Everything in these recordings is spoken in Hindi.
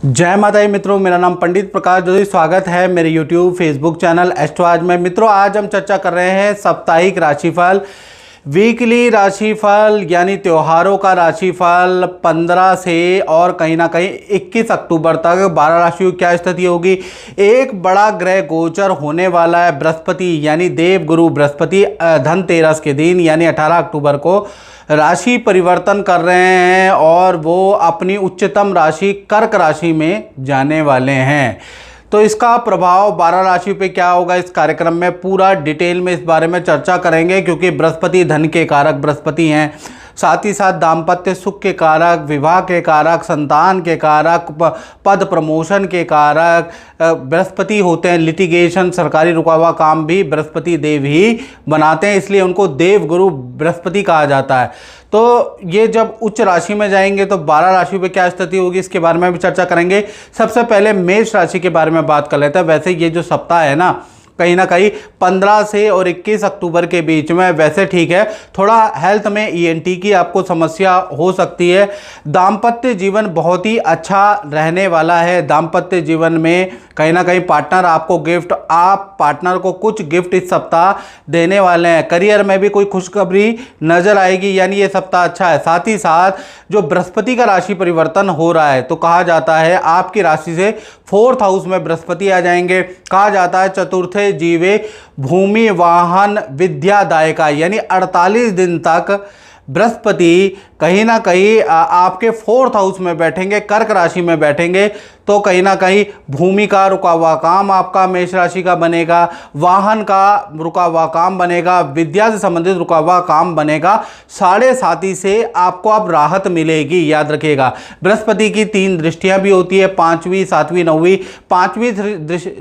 जय माता दी मित्रों, मेरा नाम पंडित प्रकाश जोशी। स्वागत है मेरे YouTube फेसबुक चैनल एस्ट्रोलॉजी में। मित्रों, आज हम चर्चा कर रहे हैं साप्ताहिक राशिफल, वीकली राशिफल यानी त्योहारों का राशिफल 15 से और कहीं ना कहीं 21 अक्टूबर तक 12 राशियों की क्या स्थिति होगी। एक बड़ा ग्रह गोचर होने वाला है बृहस्पति यानी देव गुरु बृहस्पति धनतेरस के दिन यानी 18 अक्टूबर को राशि परिवर्तन कर रहे हैं और वो अपनी उच्चतम राशि कर्क राशि में जाने वाले हैं। तो इसका प्रभाव 12 राशि पे क्या होगा, इस कार्यक्रम में पूरा डिटेल में इस बारे में चर्चा करेंगे, क्योंकि बृहस्पति धन के कारक बृहस्पति हैं, साथ ही साथ दाम्पत्य सुख के कारक, विवाह के कारक, संतान के कारक, पद प्रमोशन के कारक बृहस्पति होते हैं। लिटिगेशन, सरकारी रुका हुआ काम भी बृहस्पति देव ही बनाते हैं, इसलिए उनको देव गुरु बृहस्पति कहा जाता है। तो ये जब उच्च राशि में जाएंगे तो 12 राशि पे क्या स्थिति होगी, इसके बारे में भी चर्चा करेंगे। सबसे पहले मेष राशि के बारे में बात कर लेते हैं। वैसे ये जो सप्ताह है ना कहीं 15 से और 21 अक्टूबर के बीच में वैसे ठीक है, थोड़ा हेल्थ में ईएनटी की आपको समस्या हो सकती है। दाम्पत्य जीवन बहुत ही अच्छा रहने वाला है। दाम्पत्य जीवन में कहीं पार्टनर आपको गिफ्ट, आप पार्टनर को कुछ गिफ्ट इस सप्ताह देने वाले हैं। करियर में भी कोई खुशखबरी नजर आएगी, यानी ये सप्ताह अच्छा है। साथ ही साथ जो बृहस्पति का राशि परिवर्तन हो रहा है तो कहा जाता है आपकी राशि से 4th हाउस में बृहस्पति आ जाएंगे। कहा जाता है चतुर्थे जीवे भूमि वाहन विद्यादायका, यानी 48 दिन तक बृहस्पति कहीं ना कहीं आपके 4th हाउस में बैठेंगे, कर्क राशि में बैठेंगे। तो कहीं ना कहीं भूमि का रुका हुआ काम आपका मेष राशि का बनेगा, वाहन का रुका हुआ काम बनेगा, विद्या से संबंधित रुका हुआ काम बनेगा। 7.5 से आपको अब राहत मिलेगी, याद रखिएगा। बृहस्पति की 3 दृष्टियां भी होती है, 5वीं, 7वीं, 9वीं। 5वीं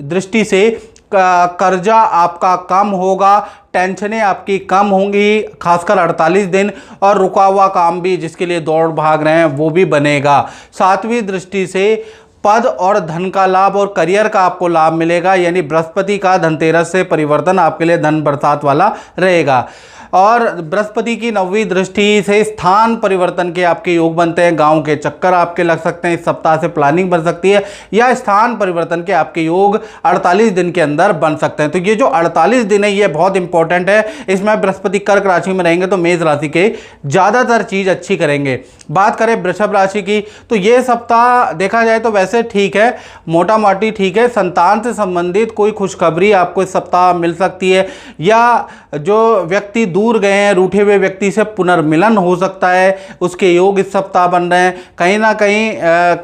दृष्टि से कर्जा आपका कम होगा, टेंशनें आपकी कम होंगी, खासकर 48 दिन, और रुका हुआ काम भी जिसके लिए दौड़ भाग रहे हैं वो भी बनेगा। 7वीं दृष्टि से पद और धन का लाभ और करियर का आपको लाभ मिलेगा, यानी बृहस्पति का धनतेरस से परिवर्तन आपके लिए धन बरसात वाला रहेगा। और बृहस्पति की 9वीं दृष्टि से स्थान परिवर्तन के आपके योग बनते हैं। गांव के चक्कर आपके लग सकते हैं, इस सप्ताह से प्लानिंग बन सकती है, या स्थान परिवर्तन के आपके योग 48 दिन के अंदर बन सकते हैं। तो ये जो 48 दिन है ये बहुत इंपॉर्टेंट है। इसमें बृहस्पति कर्क राशि में रहेंगे तो मेष राशि के ज़्यादातर चीज़ अच्छी करेंगे। बात करें वृषभ राशि की तो ये सप्ताह देखा जाए तो वैसे ठीक है, मोटा मोटी ठीक है। संतान से संबंधित कोई खुशखबरी आपको इस सप्ताह मिल सकती है, या जो व्यक्ति दूर गए हैं, रूठे हुए व्यक्ति से पुनर्मिलन हो सकता है, उसके योग इस सप्ताह बन रहे हैं। कहीं ना कहीं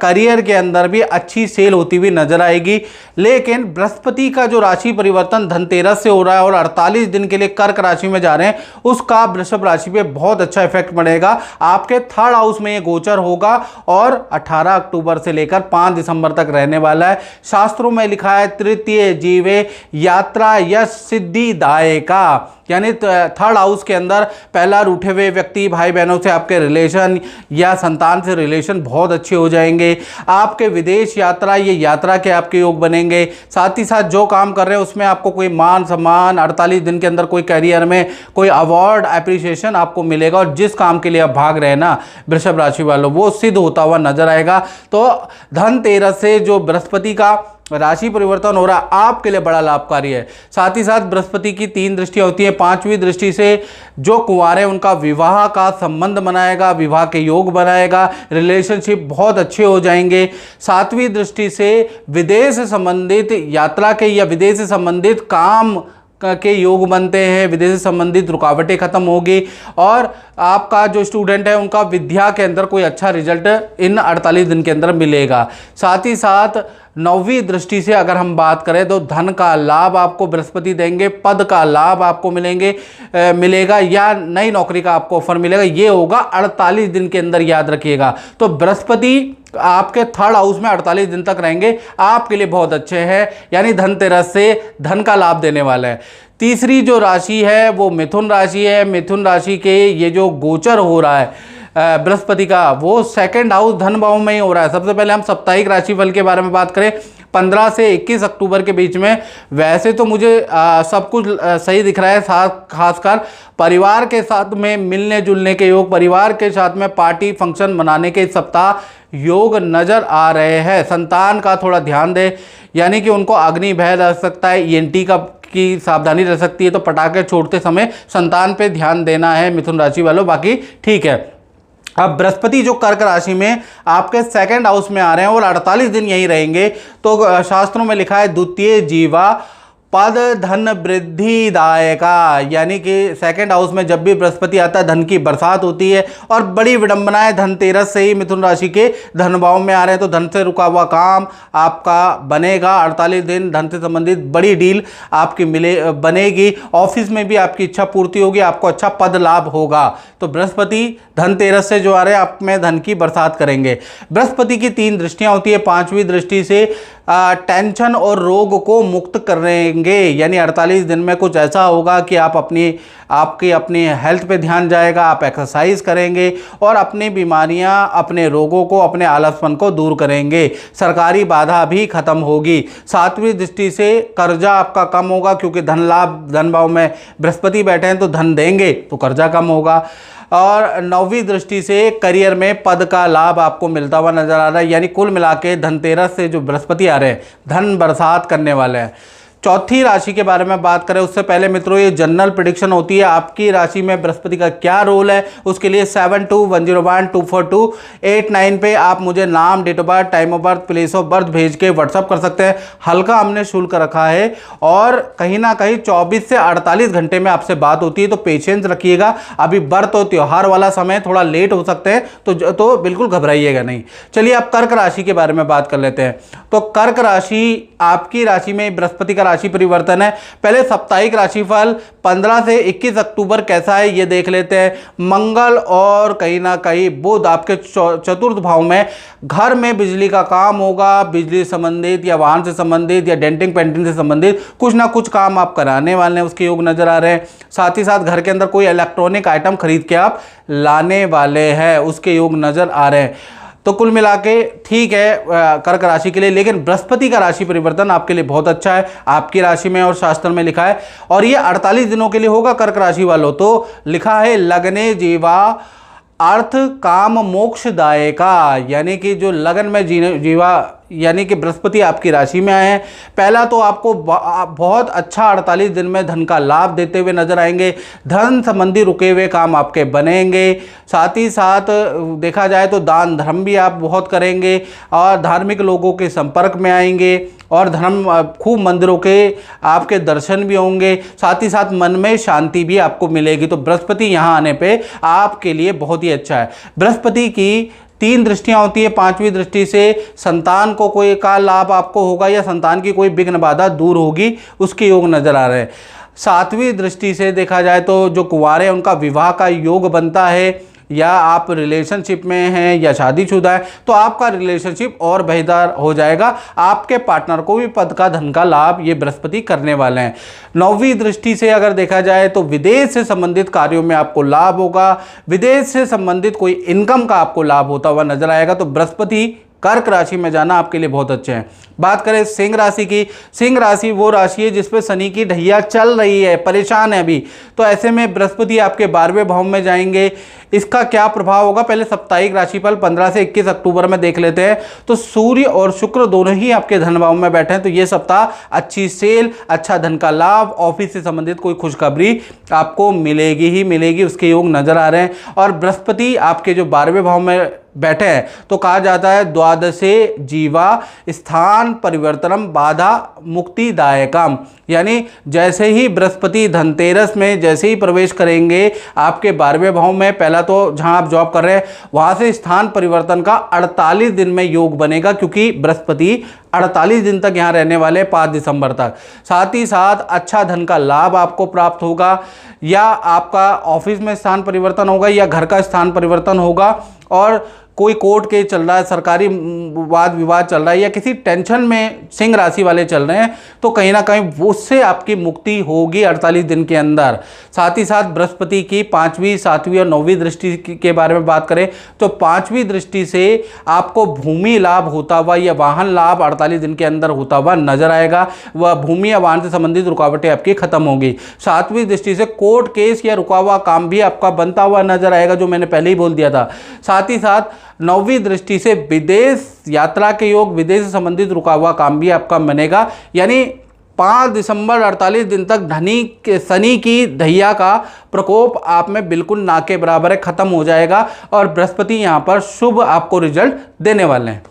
करियर के अंदर भी अच्छी सेल होती हुई नजर आएगी। लेकिन बृहस्पति का जो राशि परिवर्तन धनतेरस से हो रहा है और 48 दिन के लिए कर्क राशि में जा रहे हैं, उसका वृषभ राशि पे बहुत अच्छा इफेक्ट पड़ेगा। आपके 3rd हाउस में ये गोचर होगा और 18 अक्टूबर से लेकर 5 दिसंबर तक रहने वाला है। शास्त्रों में लिखा है तृतीय जीवे यात्रा यश सिद्धि दायका, यानी 3rd हाउस के अंदर पहला रूठे हुए व्यक्ति, भाई बहनों से आपके रिलेशन या संतान से रिलेशन बहुत अच्छे हो जाएंगे। आपके विदेश यात्रा, ये यात्रा के आपके योग बनेंगे। साथ ही साथ जो काम कर रहे हैं उसमें आपको कोई मान सम्मान, 48 दिन के अंदर कोई करियर में कोई अवार्ड एप्रिसिएशन आपको मिलेगा, और जिस काम के लिए आप भाग रहे हैं ना वृषभ राशि वालों, वो सिद्ध होता हुआ नजर आएगा। तो धनतेरस से जो बृहस्पति का राशि परिवर्तन हो रहा है आपके लिए बड़ा लाभकारी है। साथ ही साथ बृहस्पति की 3 दृष्टियां होती है। 5वीं दृष्टि से जो कुंवारे उनका विवाह का संबंध बनाएगा, विवाह के योग बनाएगा, रिलेशनशिप बहुत अच्छे हो जाएंगे। 7वीं दृष्टि से विदेश से संबंधित यात्रा के या विदेश से संबंधित काम के योग बनते हैं, विदेश से संबंधित रुकावटें खत्म होगी, और आपका जो स्टूडेंट है उनका विद्या के अंदर कोई अच्छा रिजल्ट इन 48 दिन के अंदर मिलेगा। साथ ही साथ 9वीं दृष्टि से अगर हम बात करें तो धन का लाभ आपको बृहस्पति देंगे, पद का लाभ आपको मिलेगा, या नई नौकरी का आपको ऑफर मिलेगा। ये होगा 48 दिन के अंदर, याद रखिएगा। तो बृहस्पति आपके 3rd हाउस में 48 दिन तक रहेंगे, आपके लिए बहुत अच्छे हैं, यानी धनतेरस से धन का लाभ देने वाला है। तीसरी जो राशि है वो मिथुन राशि है। मिथुन राशि के ये जो गोचर हो रहा है बृहस्पति का, वो 2nd हाउस धन भाव में ही हो रहा है। सबसे पहले हम साप्ताहिक राशिफल के बारे में बात करें। 15 से 21 अक्टूबर के बीच में। वैसे तो मुझे सब कुछ सही दिख रहा है, खासकर परिवार के साथ में मिलने जुलने के योग, परिवार के साथ में पार्टी फंक्शन मनाने के इस सप्ताह योग नज़र आ रहे हैं। संतान का थोड़ा ध्यान दें, यानी कि उनको अग्नि भय रह सकता है, ईएनटी की सावधानी रह सकती है, तो पटाखे छोड़ते समय संतान पे ध्यान देना है मिथुन राशि वालों, बाकी ठीक है। अब बृहस्पति जो कर्क राशि में आपके सेकंड हाउस में आ रहे हैं और 48 दिन यहीं रहेंगे, तो शास्त्रों में लिखा है द्वितीय जीवा पद धन वृद्धि दायका, यानी कि सेकंड हाउस में जब भी बृहस्पति आता है धन की बरसात होती है। और बड़ी विडंबना है, धनतेरस से ही मिथुन राशि के धन भाव में आ रहे हैं, तो धन से रुका हुआ काम आपका बनेगा। 48 दिन धन से संबंधित बड़ी डील आपकी बनेगी। ऑफिस में भी आपकी इच्छा पूर्ति होगी, आपको अच्छा पद लाभ होगा। तो बृहस्पति धनतेरस से जो आ रहे हैं आप में धन की बरसात करेंगे। बृहस्पति की 3 दृष्टियां होती है। 5वीं दृष्टि से टेंशन और रोग को मुक्त करेंगे, यानी 48 दिन में कुछ ऐसा होगा कि आप अपनी हेल्थ पे ध्यान जाएगा, आप एक्सरसाइज करेंगे और अपनी बीमारियां, अपने रोगों को, अपने आलसपन को दूर करेंगे। सरकारी बाधा भी खत्म होगी। 7वीं दृष्टि से कर्जा आपका कम होगा, क्योंकि धन लाभ, धन भाव में बृहस्पति बैठे हैं तो धन देंगे तो कर्जा कम होगा। और 9वीं दृष्टि से करियर में पद का लाभ आपको मिलता हुआ नजर आ रहा है, यानी कुल मिला के धनतेरस से जो बृहस्पति आ रहे हैं धन बरसात करने वाले हैं। चौथी राशि के बारे में बात करें उससे पहले मित्रों, ये जनरल प्रेडिक्शन होती है। आपकी राशि में बृहस्पति का क्या रोल है, उसके लिए 7210124289 पे आप मुझे नाम, date of birth, time of birth, place of birth भेज के व्हाट्सअप कर सकते हैं। हल्का हमने शुल्क रखा है और कहीं ना कहीं 24 से 48 घंटे में आपसे बात होती है, तो पेशेंस रखिएगा। अभी व्रत और त्यौहार वाला समय थोड़ा लेट हो सकते हैं, तो बिल्कुल घबराइएगा नहीं। चलिए आप कर्क राशि के बारे में बात कर लेते हैं। तो कर्क राशि, आपकी राशि में बृहस्पति का राशि परिवर्तन है। पहले साप्ताहिक राशिफल 15 से 21 अक्टूबर कैसा है ये देख लेते हैं। मंगल और कहीं ना कहीं बुध आपके चतुर्थ भाव में, घर में बिजली का काम होगा, बिजली संबंधित या वाहन से संबंधित या डेंटिंग पेंटिंग से संबंधित कुछ ना कुछ काम आप कराने वाले हैं, उसके योग नजर आ रहे हैं। साथ ही साथ घर के अंदर कोई इलेक्ट्रॉनिक आइटम खरीद के आप लाने वाले हैं, उसके योग नजर आ रहे हैं। तो कुल मिला के ठीक है कर्क राशि के लिए, लेकिन बृहस्पति का राशि परिवर्तन आपके लिए बहुत अच्छा है आपकी राशि में, और शास्त्र में लिखा है, और ये 48 दिनों के लिए होगा कर्क राशि वालों। तो लिखा है लगने जीवा अर्थ काम मोक्षदायका, यानी कि जो लगन में जीवा, यानी कि बृहस्पति आपकी राशि में आए हैं। पहला तो आपको बहुत अच्छा 48 दिन में धन का लाभ देते हुए नजर आएंगे। धन संबंधी रुके हुए काम आपके बनेंगे। साथ ही साथ देखा जाए तो दान धर्म भी आप बहुत करेंगे और धार्मिक लोगों के संपर्क में आएंगे और धर्म खूब मंदिरों के आपके दर्शन भी होंगे। साथ ही साथ मन में शांति भी आपको मिलेगी। तो बृहस्पति यहाँ आने पे आपके लिए बहुत ही अच्छा है। बृहस्पति की 3 दृष्टियां होती है। 5वीं दृष्टि से संतान को कोई का लाभ आपको होगा या संतान की कोई विघ्न बाधा दूर होगी, उसके योग नजर आ रहे हैं। 7वीं दृष्टि से देखा जाए तो जो कुंवारे हैं उनका विवाह का योग बनता है, या आप रिलेशनशिप में हैं या शादीशुदा है तो आपका रिलेशनशिप और बेहतर हो जाएगा। आपके पार्टनर को भी पद का धन का लाभ ये बृहस्पति करने वाले हैं। 9वीं दृष्टि से अगर देखा जाए तो विदेश से संबंधित कार्यों में आपको लाभ होगा, विदेश से संबंधित कोई इनकम का आपको लाभ होता हुआ नजर आएगा। तो बृहस्पति कर्क राशि में जाना आपके लिए बहुत अच्छे हैं। बात करें सिंह राशि की, सिंह राशि वो राशि है जिसपे शनि की ढैया चल रही है, परेशान है अभी, तो ऐसे में बृहस्पति आपके 12वें भाव में जाएंगे। इसका क्या प्रभाव होगा, पहले साप्ताहिक राशिफल 15 से 21 अक्टूबर में देख लेते हैं। तो सूर्य और शुक्र दोनों ही आपके धन भाव में बैठे हैं, तो ये सप्ताह अच्छी सेल, अच्छा धन का लाभ, ऑफिस से संबंधित कोई खुशखबरी आपको मिलेगी ही मिलेगी, उसके योग नजर आ रहे हैं। और बृहस्पति आपके जो 12वें भाव में बैठे हैं तो कहा जाता है द्वादशे जीवा स्थान परिवर्तनम बाधा मुक्तिदायकम, यानी जैसे ही बृहस्पति धनतेरस में जैसे ही प्रवेश करेंगे आपके 12वें भाव में, पहला तो जहां आप जॉब कर रहे हैं वहां से स्थान परिवर्तन का 48 दिन में योग बनेगा, क्योंकि बृहस्पति 48 दिन तक यहाँ रहने वाले 5 दिसंबर तक। साथ ही साथ अच्छा धन का लाभ आपको प्राप्त होगा, या आपका ऑफिस में स्थान परिवर्तन होगा या घर का स्थान परिवर्तन होगा, और कोई कोर्ट केस चल रहा है, सरकारी वाद विवाद चल रहा है, या किसी टेंशन में सिंह राशि वाले चल रहे हैं, तो कहीं ना कहीं उससे आपकी मुक्ति होगी 48 दिन के अंदर। साथ ही साथ बृहस्पति की 5वीं, 7वीं और 9वीं दृष्टि के बारे में बात करें तो 5वीं दृष्टि से आपको भूमि लाभ होता हुआ या वाहन लाभ 48 दिन के अंदर होता हुआ नजर आएगा। वह भूमि या वाहन से संबंधित रुकावटें आपकी खत्म होगी। 7वीं दृष्टि से कोर्ट केस या रुका हुआ काम भी आपका बनता हुआ नजर आएगा, जो मैंने पहले ही बोल दिया था। साथ ही साथ 9वीं दृष्टि से विदेश यात्रा के योग, विदेश से संबंधित रुका हुआ काम भी आपका बनेगा। यानी 5 दिसंबर 48 दिन तक शनि की ढैया का प्रकोप आप में बिल्कुल ना के बराबर है, खत्म हो जाएगा और बृहस्पति यहाँ पर शुभ आपको रिजल्ट देने वाले हैं।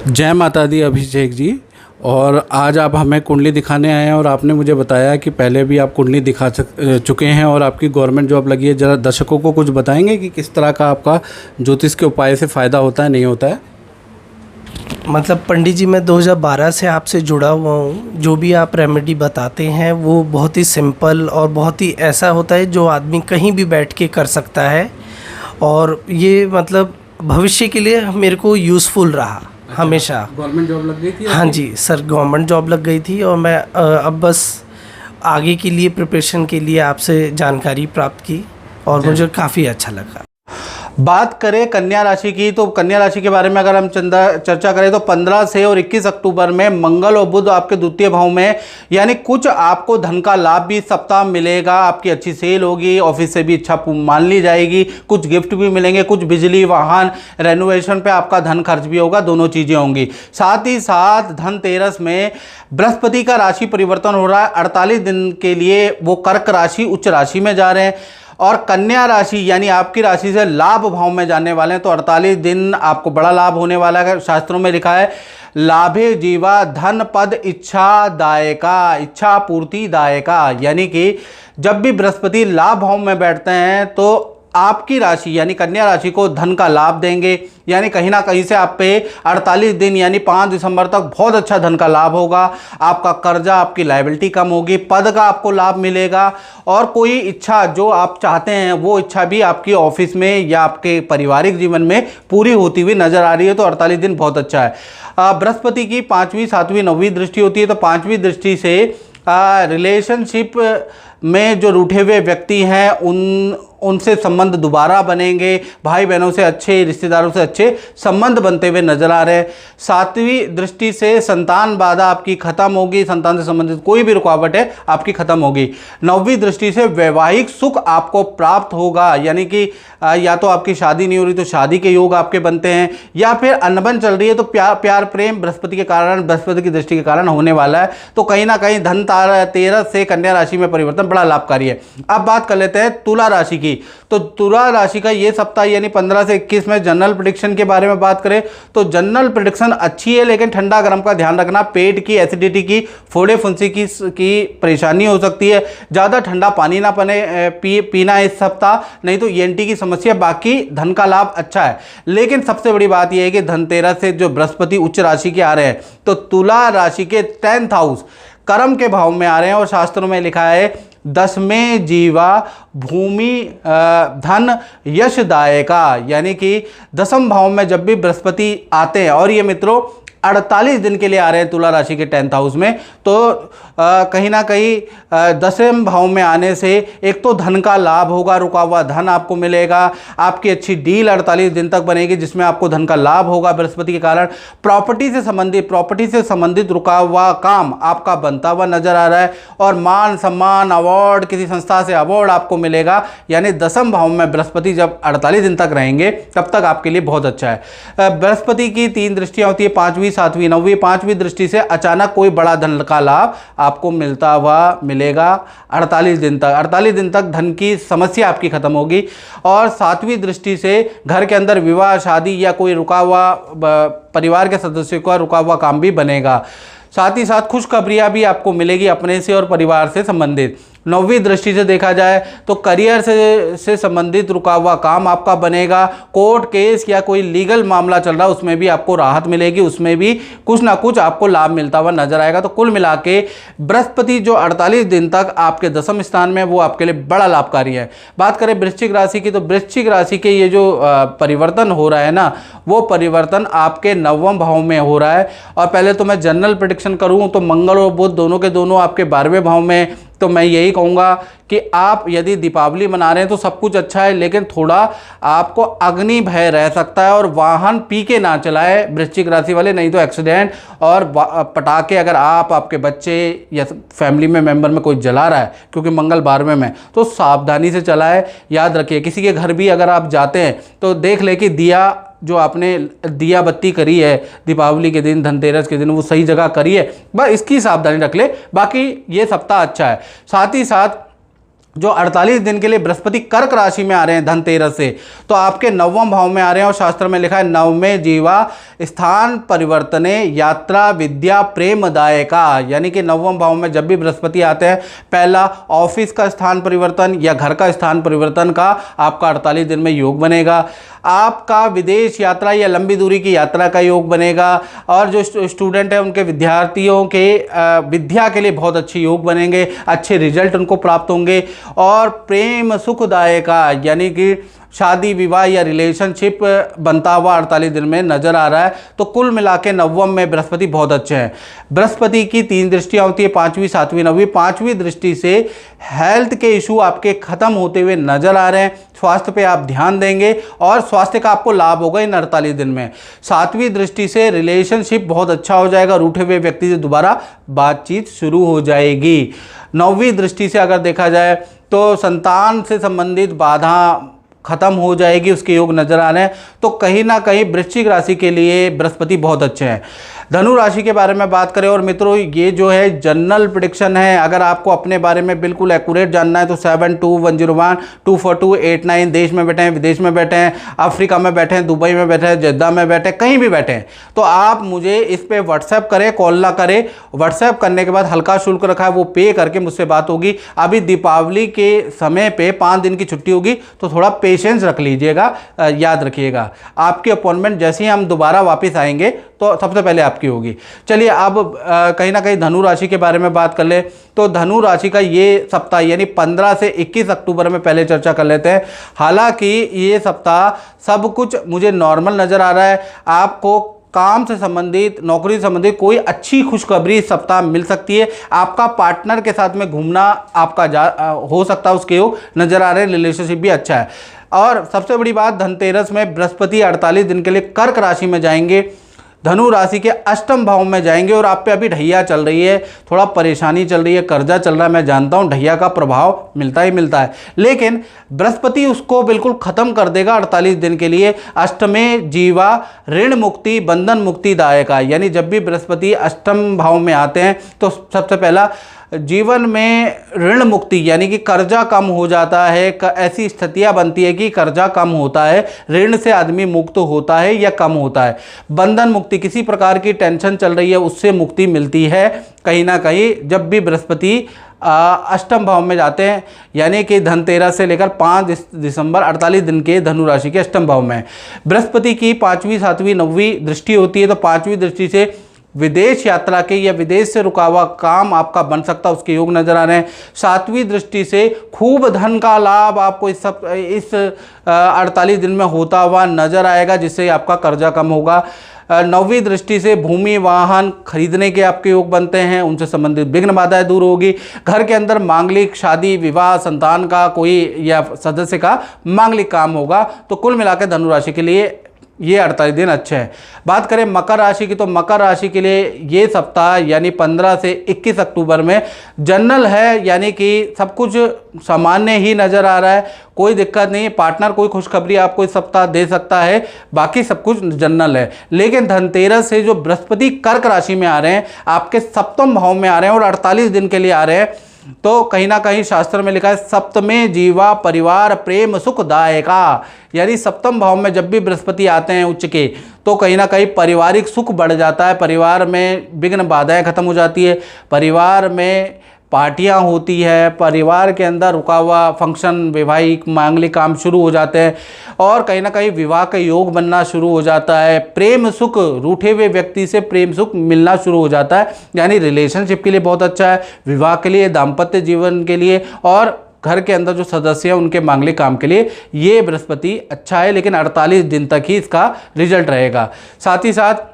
जय माता दी अभिषेक जी, और आज आप हमें कुंडली दिखाने आए हैं और आपने मुझे बताया कि पहले भी आप कुंडली दिखा चुके हैं और आपकी गवर्नमेंट जॉब लगी है। ज़रा दर्शकों को कुछ बताएंगे कि किस तरह का आपका ज्योतिष के उपाय से फ़ायदा होता है, नहीं होता है? मतलब पंडित जी, मैं 2012 से आपसे जुड़ा हुआ हूँ। जो भी आप रेमेडी बताते हैं वो बहुत ही सिंपल और बहुत ही ऐसा होता है जो आदमी कहीं भी बैठ के कर सकता है, और ये मतलब भविष्य के लिए मेरे को यूज़फुल रहा। अच्छा, हमेशा। गवर्नमेंट जॉब लग गई थी? हाँ जी सर, गवर्नमेंट जॉब लग गई थी और मैं अब बस आगे के लिए प्रिपरेशन के लिए आपसे जानकारी प्राप्त की और मुझे काफ़ी अच्छा लगा। बात करें कन्या राशि की, तो कन्या राशि के बारे में अगर हम चर्चा करें तो 15 से और 21 अक्टूबर में मंगल और बुध आपके द्वितीय भाव में, यानी कुछ आपको धन का लाभ भी सप्ताह मिलेगा। आपकी अच्छी सेल होगी, ऑफिस से भी इच्छा मान ली जाएगी, कुछ गिफ्ट भी मिलेंगे, कुछ बिजली, वाहन, रेनोवेशन पे आपका धन खर्च भी होगा, दोनों चीज़ें होंगी। साथ ही साथ धनतेरस में बृहस्पति का राशि परिवर्तन हो रहा है 48 दिन के लिए, वो कर्क राशि उच्च राशि में जा रहे हैं और कन्या राशि यानी आपकी राशि से लाभ भाव में जाने वाले हैं। तो 48 दिन आपको बड़ा लाभ होने वाला है। शास्त्रों में लिखा है लाभे जीवा धन पद इच्छा दायका, इच्छा पूर्ति दायका, यानी कि जब भी बृहस्पति लाभ भाव में बैठते हैं तो आपकी राशि यानी कन्या राशि को धन का लाभ देंगे। यानी कहीं ना कहीं से आप पे 48 दिन यानी 5 दिसंबर तक बहुत अच्छा धन का लाभ होगा। आपका कर्जा, आपकी लायबिलिटी कम होगी, पद का आपको लाभ मिलेगा और कोई इच्छा जो आप चाहते हैं वो इच्छा भी आपकी ऑफिस में या आपके पारिवारिक जीवन में पूरी होती हुई नजर आ रही है। तो 48 दिन बहुत अच्छा है। बृहस्पति की 5वीं, 7वीं, 9वीं दृष्टि होती है। तो 5वीं दृष्टि से रिलेशनशिप में जो रूठे हुए व्यक्ति हैं उनसे संबंध दोबारा बनेंगे। भाई बहनों से अच्छे, रिश्तेदारों से अच्छे संबंध बनते हुए नजर आ रहे हैं। 7वीं दृष्टि से संतान बाधा आपकी खत्म होगी, संतान से संबंधित कोई भी रुकावट है आपकी खत्म होगी। 9वीं दृष्टि से वैवाहिक सुख आपको प्राप्त होगा, यानी कि या तो आपकी शादी नहीं हो रही तो शादी के योग आपके बनते हैं, या फिर अनबन चल रही है तो प्यार प्रेम बृहस्पति के कारण, बृहस्पति की दृष्टि के कारण होने वाला है। तो कहीं ना कहीं धनतेरस से कन्या राशि में परिवर्तन बड़ा लाभकारी है। अब बात कर लेते हैं तुला राशि की। तो तुला राशि का ये सप्ताह यानी 15 से 21 में जनरल प्रेडिक्शन के बारे में बात करें तो जनरल प्रेडिक्शन अच्छी है, लेकिन ठंडा गर्म का ध्यान रखना। पेट की एसिडिटी की, फोड़े फुंसी की परेशानी हो सकती है। ज़्यादा ठंडा पानी ना पीना इस सप्ताह, नहीं तो ENT की समस्या। बाकी धन का लाभ अच्छा है, लेकिन सबसे बड़ी बात यह है कि धनतेरस से जो बृहस्पति उच्च राशि के आ रहे हैं तो तुला राशि के 10th हाउस कर्म के भाव में आ रहे हैं और शास्त्रों में लिखा है 10वें जीवा भूमि धन यशदायका, यानी कि 10वें भाव में जब भी बृहस्पति आते हैं और ये मित्रों 48 दिन के लिए आ रहे हैं तुला राशि के 10th हाउस में, तो कहीं ना कहीं 10वें भाव में आने से एक तो धन का लाभ होगा, रुका हुआ धन आपको मिलेगा, आपकी अच्छी डील 48 दिन तक बनेगी जिसमें आपको धन का लाभ होगा बृहस्पति के कारण। प्रॉपर्टी से संबंधित रुका हुआ काम आपका बनता हुआ नजर आ रहा है और मान सम्मान, अवार्ड, किसी संस्था से अवार्ड आपको मिलेगा। यानी 10वें भाव में बृहस्पति जब 48 दिन तक रहेंगे तब तक आपके लिए बहुत अच्छा है। बृहस्पति की 3 दृष्टियां होती है, 5वीं, 7वीं, 9वीं। 5वीं दृष्टि से अचानक कोई बड़ा धन का लाभ आपको मिलेगा 48 दिन तक। 48 दिन तक धन की समस्या आपकी खत्म होगी। और 7वीं दृष्टि से घर के अंदर विवाह, शादी या कोई रुका हुआ परिवार के सदस्यों का रुका हुआ काम भी बनेगा। साथ ही साथ खुशखबरियां भी आपको मिलेगी अपने से और परिवार से संबंधित। 9वीं दृष्टि से देखा जाए तो करियर से संबंधित रुका हुआ काम आपका बनेगा। कोर्ट केस या कोई लीगल मामला चल रहा है उसमें भी आपको राहत मिलेगी, उसमें भी कुछ ना कुछ आपको लाभ मिलता हुआ नजर आएगा। तो कुल मिला के बृहस्पति जो 48 दिन तक आपके दशम स्थान में, वो आपके लिए बड़ा लाभकारी है। बात करें वृश्चिक राशि की, तो वृश्चिक राशि के ये जो परिवर्तन हो रहा है ना, वो परिवर्तन आपके 9वें भाव में हो रहा है। और पहले तो मैं जनरल प्रेडिक्शन करूं तो मंगल और बुध दोनों के दोनों आपके 12वें भाव में, तो मैं यही कहूँगा कि आप यदि दीपावली मना रहे हैं तो सब कुछ अच्छा है, लेकिन थोड़ा आपको अग्नि भय रह सकता है और वाहन पी के ना चलाए वृश्चिक राशि वाले, नहीं तो एक्सीडेंट और पटाखे अगर आप, आपके बच्चे या फैमिली में मेंबर में कोई जला रहा है, क्योंकि मंगल 12वें में, तो सावधानी से चलाए। याद रखिए किसी के घर भी अगर आप जाते हैं तो देख ले कि दिया जो आपने दिया बत्ती करी है दीपावली के दिन, धनतेरस के दिन, वो सही जगह करी है, बस इसकी सावधानी रख ले। बाकी ये सप्ताह अच्छा है। साथ ही साथ जो 48 दिन के लिए बृहस्पति कर्क राशि में आ रहे हैं धनतेरस से, तो आपके 9वें भाव में आ रहे हैं। और शास्त्र में लिखा है 9वें जीवा स्थान परिवर्तने यात्रा विद्या प्रेमदायका, यानी कि 9वें भाव में जब भी बृहस्पति आते हैं, पहला ऑफिस का स्थान परिवर्तन या घर का स्थान परिवर्तन का आपका 48 दिन में योग बनेगा। आपका विदेश यात्रा या लंबी दूरी की यात्रा का योग बनेगा। और जो स्टूडेंट है उनके विद्यार्थियों के विद्या के लिए बहुत अच्छे योग बनेंगे, अच्छे रिजल्ट उनको प्राप्त होंगे। और प्रेम सुखदायका, यानी कि शादी विवाह या रिलेशनशिप बनता हुआ 48 दिन में नजर आ रहा है। तो कुल मिला के 9वें में बृहस्पति बहुत अच्छे हैं। बृहस्पति की 3 दृष्टियां होती है, 5वीं, 7वीं, 9वीं। 5वीं दृष्टि से हेल्थ के इशू आपके खत्म होते हुए नजर आ रहे हैं। स्वास्थ्य पे आप ध्यान देंगे और स्वास्थ्य का आपको लाभ होगा इन 48 दिन में। 7वीं दृष्टि से रिलेशनशिप बहुत अच्छा हो जाएगा, रूठे हुए व्यक्ति से दोबारा बातचीत शुरू हो जाएगी। 9वीं दृष्टि से अगर देखा जाए तो संतान से संबंधित बाधा खत्म हो जाएगी, उसके योग नजर आ रहे हैं। तो कहीं ना कहीं वृश्चिक राशि के लिए बृहस्पति बहुत अच्छे हैं। धनु राशि के बारे में बात करें, और मित्रों ये जो है जनरल प्रेडिक्शन है, अगर आपको अपने बारे में बिल्कुल एक्यूरेट जानना है तो 7210124289, देश में बैठे हैं, विदेश में बैठे हैं, अफ्रीका में बैठे हैं, दुबई में बैठे हैं, जद्दा में बैठे हैं, कहीं भी बैठे हैं, तो आप मुझे इस पर व्हाट्सएप करें, कॉल ना करें। व्हाट्सएप करने के बाद हल्का शुल्क रखा है वो पे करके मुझसे बात होगी। अभी दीपावली के समय पे 5 दिन की छुट्टी होगी, तो थोड़ा पेशेंस रख लीजिएगा। याद रखिएगा आपकी अपॉइंटमेंट जैसे ही हम दोबारा वापस आएंगे तो सबसे पहले आपकी होगी। चलिए अब कहीं ना कहीं धनु राशि के बारे में बात कर ले। तो धनु राशि का ये सप्ताह यानी 15 से 21 अक्टूबर में पहले चर्चा कर लेते हैं। हालांकि ये सप्ताह सब कुछ मुझे नॉर्मल नज़र आ रहा है। आपको काम से संबंधित, नौकरी से संबंधित कोई अच्छी खुशखबरी इस सप्ताह मिल सकती है। आपका पार्टनर के साथ में घूमना आपका हो सकता है, उसके योग नज़र आ रहे हैं। रिलेशनशिप भी अच्छा है। और सबसे बड़ी बात, धनतेरस में बृहस्पति 48 दिन के लिए कर्क राशि में जाएंगे, धनु राशि के अष्टम भाव में जाएंगे। और आप पे अभी ढैया चल रही है, थोड़ा परेशानी चल रही है, कर्जा चल रहा है, मैं जानता हूँ, ढैया का प्रभाव मिलता ही मिलता है, लेकिन बृहस्पति उसको बिल्कुल खत्म कर देगा 48 दिन के लिए। अष्टमें जीवा ऋण मुक्ति बंधन मुक्ति दायका, यानी जब भी बृहस्पति अष्टम भाव में आते हैं तो सबसे पहला जीवन में ऋण मुक्ति, यानी कि कर्जा कम हो जाता है। ऐसी स्थितियां बनती है कि कर्जा कम होता है, ऋण से आदमी मुक्त होता है या कम होता है। बंधन मुक्ति, किसी प्रकार की टेंशन चल रही है उससे मुक्ति मिलती है कहीं ना कहीं जब भी बृहस्पति अष्टम भाव में जाते हैं, यानी कि धनतेरस से लेकर 5 दिसंबर 48 दिन के धनु राशि के अष्टम भाव में। बृहस्पति की 5वीं, 7वीं, 9वीं दृष्टि होती है। तो 5वीं दृष्टि से विदेश यात्रा के या विदेश से रुका हुआ काम आपका बन सकता है, उसके योग नजर आ रहे हैं। 7वीं दृष्टि से खूब धन का लाभ आपको इस 48 दिन में होता हुआ नजर आएगा, जिससे आपका कर्जा कम होगा। 9वीं दृष्टि से भूमि वाहन खरीदने के आपके योग बनते हैं, उनसे संबंधित विघ्न बाधाएं दूर होगी। घर के अंदर मांगलिक, शादी विवाह, संतान का कोई या सदस्य का मांगलिक काम होगा। तो कुल मिलाकर धनु राशि के लिए ये 48 दिन अच्छे हैं। बात करें मकर राशि की, तो मकर राशि के लिए ये सप्ताह यानी 15 से 21 अक्टूबर में जनरल है, यानी कि सब कुछ सामान्य ही नज़र आ रहा है, कोई दिक्कत नहीं। पार्टनर कोई खुशखबरी आपको इस सप्ताह दे सकता है, बाकी सब कुछ जनरल है। लेकिन धनतेरस से जो बृहस्पति कर्क राशि में आ रहे हैं, आपके सप्तम भाव में आ रहे हैं और 48 दिन के लिए आ रहे हैं, तो कहीं ना कहीं शास्त्र में लिखा है सप्तमे जीवा परिवार प्रेम सुखदायका, यानी सप्तम भाव में जब भी बृहस्पति आते हैं उच्च के, तो कहीं ना कहीं पारिवारिक सुख बढ़ जाता है, परिवार में विघ्न बाधाएं खत्म हो जाती है, परिवार में पार्टियां होती है, परिवार के अंदर रुका हुआ फंक्शन, वैवाहिक मांगलिक काम शुरू हो जाते हैं और कहीं ना कहीं विवाह का योग बनना शुरू हो जाता है। प्रेम सुख, रूठे हुए व्यक्ति से प्रेम सुख मिलना शुरू हो जाता है, यानी रिलेशनशिप के लिए बहुत अच्छा है, विवाह के लिए, दाम्पत्य जीवन के लिए और घर के अंदर जो सदस्य हैं उनके मांगलिक काम के लिए ये बृहस्पति अच्छा है। लेकिन 48 दिन तक ही इसका रिजल्ट रहेगा। साथ ही साथ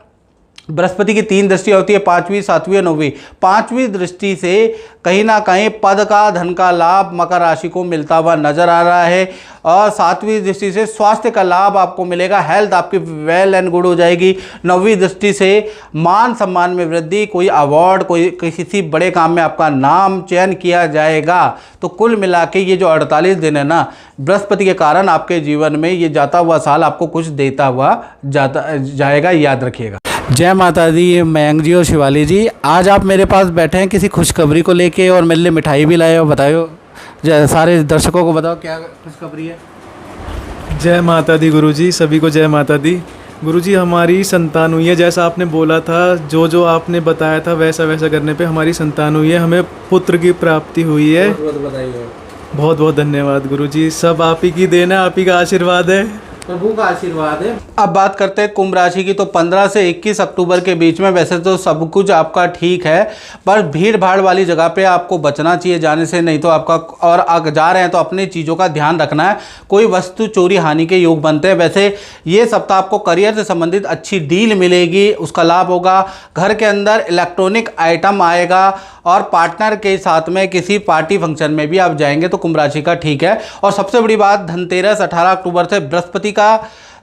बृहस्पति की 3 दृष्टियाँ होती है, 5वीं, 7वीं और 9वीं। 5वीं दृष्टि से कहीं ना कहीं पद का, धन का लाभ मकर राशि को मिलता हुआ नजर आ रहा है और 7वीं दृष्टि से स्वास्थ्य का लाभ आपको मिलेगा, हेल्थ आपकी वेल एंड गुड हो जाएगी। 9वीं दृष्टि से मान सम्मान में वृद्धि, कोई अवार्ड, कोई किसी बड़े काम में आपका नाम चयन किया जाएगा। तो कुल मिला के ये जो 48 दिन है ना, बृहस्पति के कारण आपके जीवन में ये जाता हुआ साल आपको कुछ देता हुआ जाएगा, याद रखिएगा। जय माता दी, मयंक जी और शिवाली जी, आज आप मेरे पास बैठे हैं किसी खुशखबरी को लेके और मेरे लिए मिठाई भी लाए हो। बताओ, सारे दर्शकों को बताओ क्या खुशखबरी है। जय माता दी गुरुजी, सभी को जय माता दी। गुरुजी, हमारी संतान हुई है, जैसा आपने बोला था, जो जो आपने बताया था वैसा वैसा करने पे हमारी संतान हुई है, हमें पुत्र की प्राप्ति हुई है। बताइए। बहुत बहुत धन्यवाद गुरुजी, सब आप ही की देन है, आप ही का आशीर्वाद है, प्रभु का आशीर्वाद है। अब बात करते हैं कुंभ राशि की। तो 15 से 21 अक्टूबर के बीच में वैसे तो सब कुछ आपका ठीक है, पर भीड़ भाड़ वाली जगह पे आपको बचना चाहिए जाने से, नहीं तो आपका, और अगर जा रहे हैं तो अपनी चीज़ों का ध्यान रखना है। कोई वस्तु चोरी हानि के योग बनते हैं। वैसे ये सप्ताह आपको करियर से संबंधित अच्छी डील मिलेगी, उसका लाभ होगा। घर के अंदर इलेक्ट्रॉनिक आइटम आएगा और पार्टनर के साथ में किसी पार्टी फंक्शन में भी आप जाएंगे तो कुंभ राशि का ठीक है। और सबसे बड़ी बात, धनतेरस 18 अक्टूबर से बृहस्पति का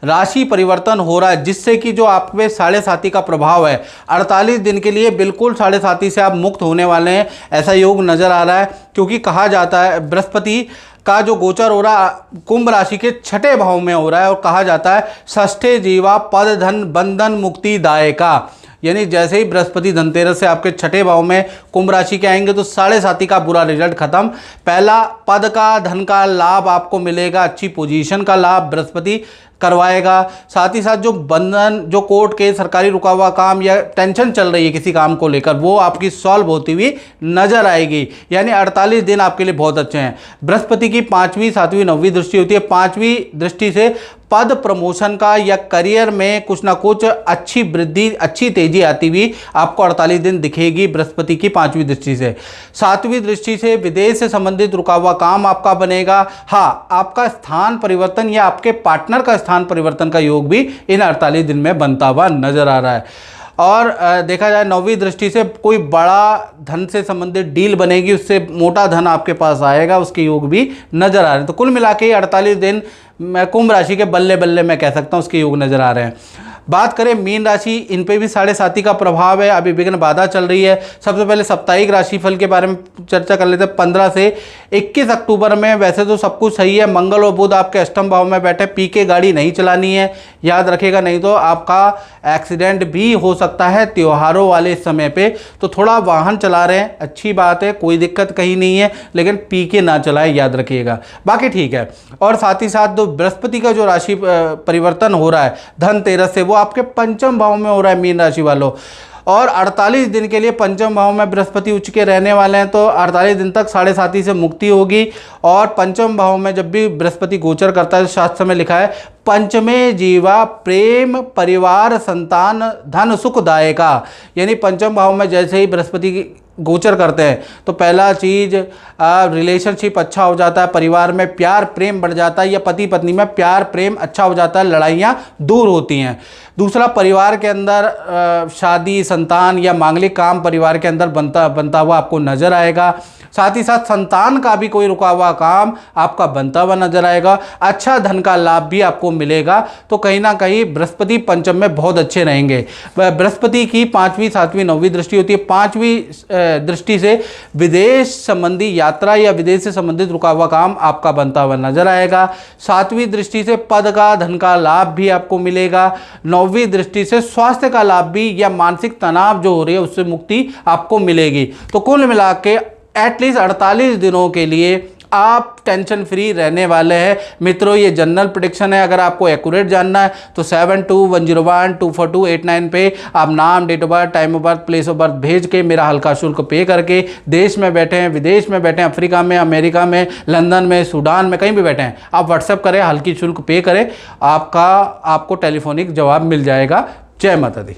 राशि परिवर्तन हो रहा है, जिससे कि जो आप पे साढ़े साती का प्रभाव है 48 दिन के लिए बिल्कुल साढ़े साती से आप मुक्त होने वाले हैं, ऐसा योग नजर आ रहा है। क्योंकि कहा जाता है बृहस्पति का जो गोचर हो रहा है कुंभ राशि के 6ठे भाव में हो रहा है और कहा जाता है षष्ठे जीवा पद धन बंधन मुक्ति दायका, यानी जैसे ही बृहस्पति धनतेरस से आपके 6ठे भाव में कुंभ राशि के आएंगे तो साढ़े साती का बुरा रिजल्ट खत्म। पहला, पद का, धन का लाभ आपको मिलेगा, अच्छी पोजीशन का लाभ बृहस्पति करवाएगा। साथ ही साथ जो बंधन, जो कोर्ट के सरकारी रुका हुआ काम या टेंशन चल रही है किसी काम को लेकर, वो आपकी सॉल्व होती हुई नजर आएगी। यानी 48 दिन आपके लिए बहुत अच्छे हैं। बृहस्पति की 5वीं, 7वीं, 9वीं दृष्टि होती है। 5वीं दृष्टि से पद प्रमोशन का या करियर में कुछ ना कुछ अच्छी वृद्धि, अच्छी तेजी आती हुई आपको 48 दिन दिखेगी बृहस्पति की 5वीं दृष्टि से। 7वीं दृष्टि से विदेश से संबंधित रुका हुआ काम आपका बनेगा। हाँ, आपका स्थान परिवर्तन या आपके पार्टनर का स्थान परिवर्तन का योग भी इन 48 दिन में बनता हुआ नजर आ रहा है। और देखा जाए 9वीं दृष्टि से कोई बड़ा धन से संबंधित डील बनेगी, उससे मोटा धन आपके पास आएगा, उसके योग भी नजर आ रहे हैं। तो कुल मिला के 48 दिन मैं कुंभ राशि के बल्ले बल्ले मैं कह सकता हूँ उसके योग नजर आ रहे हैं। बात करें मीन राशि, इन पे भी साढ़े साती का प्रभाव है, अभी विघ्न बाधा चल रही है। सबसे पहले साप्ताहिक राशिफल के बारे में चर्चा कर लेते हैं। 15 से 21 अक्टूबर में वैसे तो सब कुछ सही है, मंगल और बुध आपके अष्टम भाव में बैठे। पी के गाड़ी नहीं चलानी है, याद रखिएगा, नहीं तो आपका एक्सीडेंट भी हो सकता है त्योहारों वाले समय पे। तो थोड़ा वाहन चला रहे हैं, अच्छी बात है, कोई दिक्कत कहीं नहीं है, लेकिन पी के ना चलाएं, याद रखिएगा, बाकी ठीक है। और साथ ही साथ जो बृहस्पति का जो राशि परिवर्तन हो रहा है धनतेरस से, वो आपके पंचम भाव में हो रहा है मीन राशि वालों। और 48 दिन के लिए पंचम भाव में बृहस्पति उच्च के रहने वाले हैं, तो 48 दिन तक साढ़े साती से मुक्ति होगी। और पंचम भाव में जब भी बृहस्पति गोचर करता है, शास्त्र में लिखा है पंचमे जीवा प्रेम परिवार संतान धन सुखदायका, यानी पंचम भाव में जैसे ही बृहस्पति गोचर करते हैं तो पहला चीज़ रिलेशनशिप अच्छा हो जाता है, परिवार में प्यार प्रेम बढ़ जाता है, या पति पत्नी में प्यार प्रेम अच्छा हो जाता है, लड़ाइयाँ दूर होती हैं। दूसरा, परिवार के अंदर शादी, संतान या मांगलिक काम परिवार के अंदर बनता हुआ आपको नजर आएगा। साथ ही साथ संतान का भी कोई रुका हुआ काम आपका बनता हुआ नजर आएगा। अच्छा धन का लाभ भी आपको मिलेगा। तो कहीं ना कहीं बृहस्पति पंचम में बहुत अच्छे रहेंगे। बृहस्पति की 5वीं, 7वीं, 9वीं दृष्टि होती है। 5वीं दृष्टि से विदेश संबंधी यात्रा या विदेश से संबंधित रुका हुआ काम आपका बनता हुआ नजर आएगा। 7वीं दृष्टि से पद का, धन का लाभ भी आपको मिलेगा। 9वीं दृष्टि से स्वास्थ्य का लाभ भी या मानसिक तनाव जो हो रही है उससे मुक्ति आपको मिलेगी। तो कुल मिला के एटलीस्ट 48 दिनों के लिए आप टेंशन फ्री रहने वाले हैं। मित्रों ये जनरल प्रेडिक्शन है, अगर आपको एक्यूरेट जानना है तो 7210124289 पे आप नाम, date of birth, time of birth, place of birth भेज के मेरा हल्का शुल्क पे करके, देश में बैठे हैं, विदेश में बैठे हैं, अफ्रीका में, अमेरिका में, लंदन में, सूडान में, कहीं भी बैठे हैं, आप व्हाट्सएप करें, हल्की शुल्क पे करें, आपको टेलीफोनिक जवाब मिल जाएगा। जय माता दी।